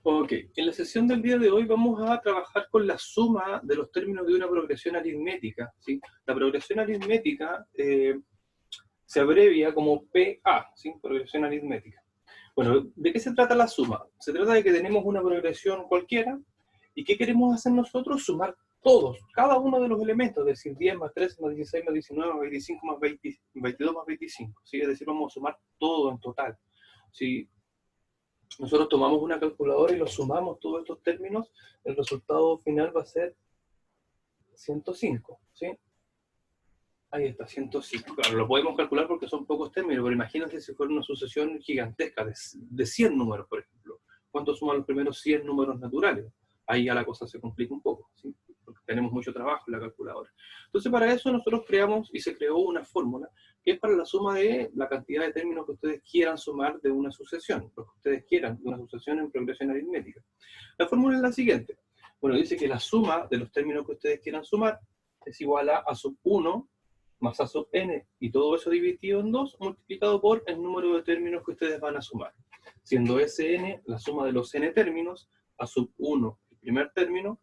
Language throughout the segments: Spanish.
Ok, en la sesión del día de hoy vamos a trabajar con la suma de los términos de una progresión aritmética, ¿sí? La progresión aritmética se abrevia como PA, ¿sí? Progresión aritmética. Bueno, ¿de qué se trata la suma? Se trata de que tenemos una progresión cualquiera y ¿qué queremos hacer nosotros? Sumar todos, cada uno de los elementos, es decir, 10 más 13 más 16 más 19 más 25 más 20, 22 más 25, ¿sí? Es decir, vamos a sumar todo en total, ¿sí? Nosotros tomamos una calculadora y lo sumamos todos estos términos, el resultado final va a ser 105, ¿sí? Ahí está, 105. Claro, lo podemos calcular porque son pocos términos, pero imagínense si fuera una sucesión gigantesca de 100 números, por ejemplo. ¿Cuánto suman los primeros 100 números naturales? Ahí ya la cosa se complica un poco, ¿sí? Porque tenemos mucho trabajo en la calculadora. Entonces, para eso nosotros creamos y se creó una fórmula que es para la suma de la cantidad de términos que ustedes quieran sumar de una sucesión, lo que ustedes quieran, de una sucesión en progresión aritmética. La fórmula es la siguiente. Bueno, dice que la suma de los términos que ustedes quieran sumar es igual a sub 1 más a sub n, y todo eso dividido en 2, multiplicado por el número de términos que ustedes van a sumar. Siendo Sn la suma de los n términos, a sub 1 el primer término,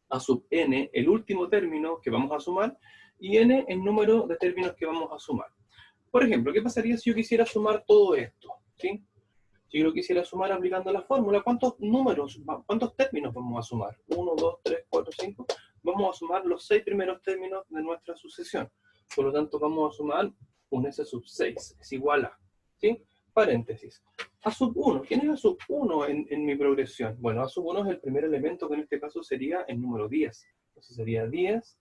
a sub n el último término que vamos a sumar, y n el número de términos que vamos a sumar. Por ejemplo, ¿qué pasaría si yo quisiera sumar todo esto? ¿Sí? Si yo lo quisiera sumar aplicando la fórmula, ¿cuántos números, cuántos términos vamos a sumar? 1, 2, 3, 4, 5. Vamos a sumar los 6 primeros términos de nuestra sucesión. Por lo tanto, vamos a sumar un S sub 6, es igual a, ¿sí? Paréntesis. A sub 1, ¿quién es A sub 1 en mi progresión? Bueno, A sub 1 es el primer elemento, que en este caso sería el número 10. Entonces sería 10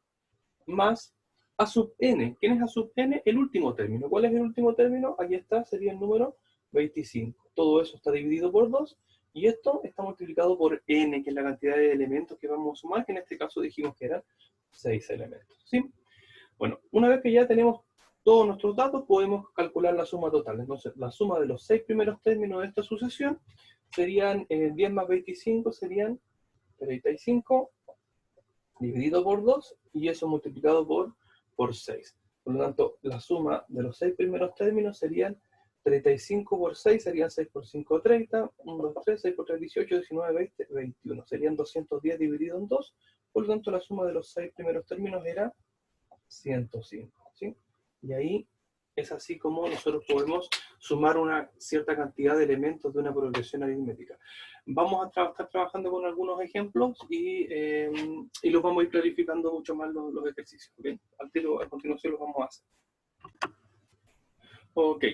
más A sub n. ¿Quién es A sub n? El último término. ¿Cuál es el último término? Aquí está, sería el número 25. Todo eso está dividido por 2, y esto está multiplicado por n, que es la cantidad de elementos que vamos a sumar, que en este caso dijimos que eran 6 elementos, ¿sí? Bueno, una vez que ya tenemos todos nuestros datos, podemos calcular la suma total. Entonces, la suma de los 6 primeros términos de esta sucesión serían 10 más 25, serían 35, dividido por 2, y eso multiplicado por 6. Por lo tanto, la suma de los 6 primeros términos serían 35 por 6, serían 6 por 5, 30, 1, 2, 3, 6 por 3, 18, 19, 20, 21. Serían 210 dividido en 2, por lo tanto la suma de los 6 primeros términos era 105, ¿sí? Y ahí es así como nosotros podemos sumar una cierta cantidad de elementos de una progresión aritmética. Vamos a estar trabajando con algunos ejemplos y los vamos a ir clarificando mucho más los ejercicios, ¿okay? A continuación los vamos a hacer. Ok.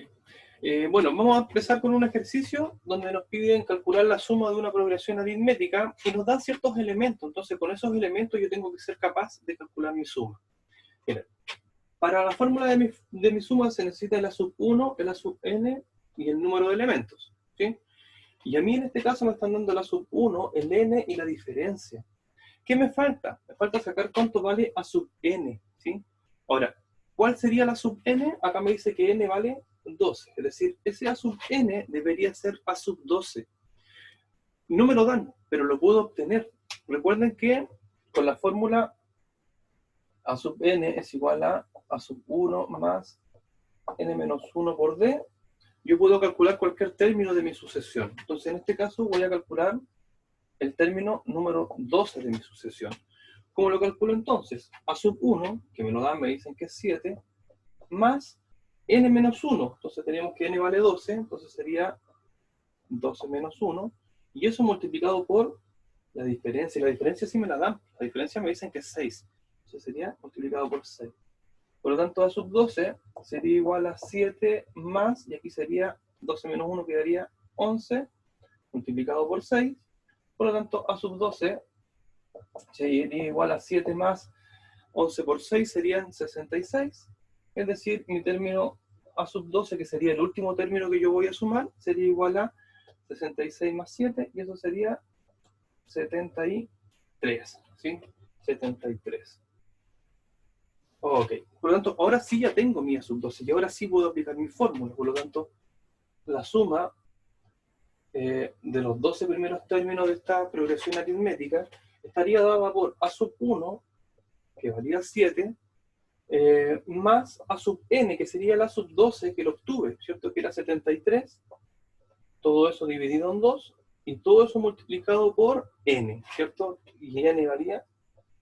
Bueno, vamos a empezar con un ejercicio donde nos piden calcular la suma de una progresión aritmética y nos dan ciertos elementos. Entonces, con esos elementos yo tengo que ser capaz de calcular mi suma. Miren, para la fórmula de mi suma se necesita el A sub 1, el A sub n y el número de elementos, ¿sí? Y a mí en este caso me están dando el A sub 1, el n y la diferencia. ¿Qué me falta? Me falta sacar cuánto vale A sub n, ¿sí? Ahora, ¿cuál sería la sub n? Acá me dice que n vale 12, es decir, ese A sub n debería ser A sub 12. No me lo dan, pero lo puedo obtener. Recuerden que con la fórmula A sub n es igual a sub 1 más n menos 1 por d, yo puedo calcular cualquier término de mi sucesión. Entonces, en este caso voy a calcular el término número 12 de mi sucesión. ¿Cómo lo calculo entonces? A sub 1, que me lo dan, me dicen que es 7, más n menos 1. Entonces tenemos que n vale 12, entonces sería 12 menos 1, y eso multiplicado por la diferencia. La diferencia sí me la dan. La diferencia me dicen que es 6. Entonces sería multiplicado por 6. Por lo tanto, A sub 12 sería igual a 7 más, y aquí sería 12 menos 1, quedaría 11, multiplicado por 6. Por lo tanto, A sub 12 sería igual a 7 más 11 por 6, serían 66. Es decir, mi término A sub 12, que sería el último término que yo voy a sumar, sería igual a 66 más 7, y eso sería 73, ¿sí? 73. Ok, por lo tanto, ahora sí ya tengo mi A sub 12, y ahora sí puedo aplicar mi fórmula. Por lo tanto, la suma de los 12 primeros términos de esta progresión aritmética estaría dada por A sub 1, que valía 7, más A sub n, que sería el A sub 12 que lo obtuve, ¿cierto? Que era 73, todo eso dividido en 2, Y todo eso multiplicado por n, ¿cierto? Y n valía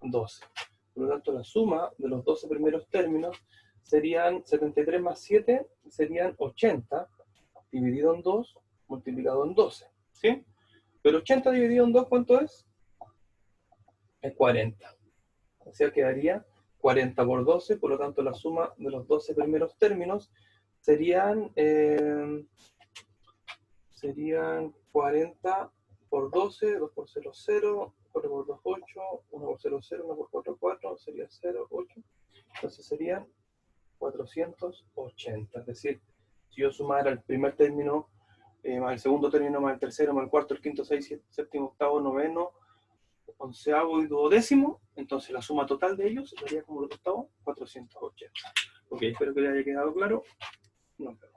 12. Por lo tanto, la suma de los 12 primeros términos serían 73 más 7, serían 80, dividido en 2, multiplicado en 12. ¿Sí? Pero 80 dividido en 2, ¿cuánto es? Es 40. O sea, quedaría 40 por 12, por lo tanto, la suma de los 12 primeros términos serían 40 por 12, 2 por 0, 0, 4 por 2, 8, 1 por 0, 0, 1 por 4, 4, sería 0, 8. Entonces serían 480. Es decir, si yo sumara el primer término, más el segundo término, más el tercero, más el cuarto, el quinto, seis, séptimo, octavo, noveno, onceavo y duodécimo, entonces la suma total de ellos sería como los octavos, 480. Ok, espero que les haya quedado claro. Nos vemos.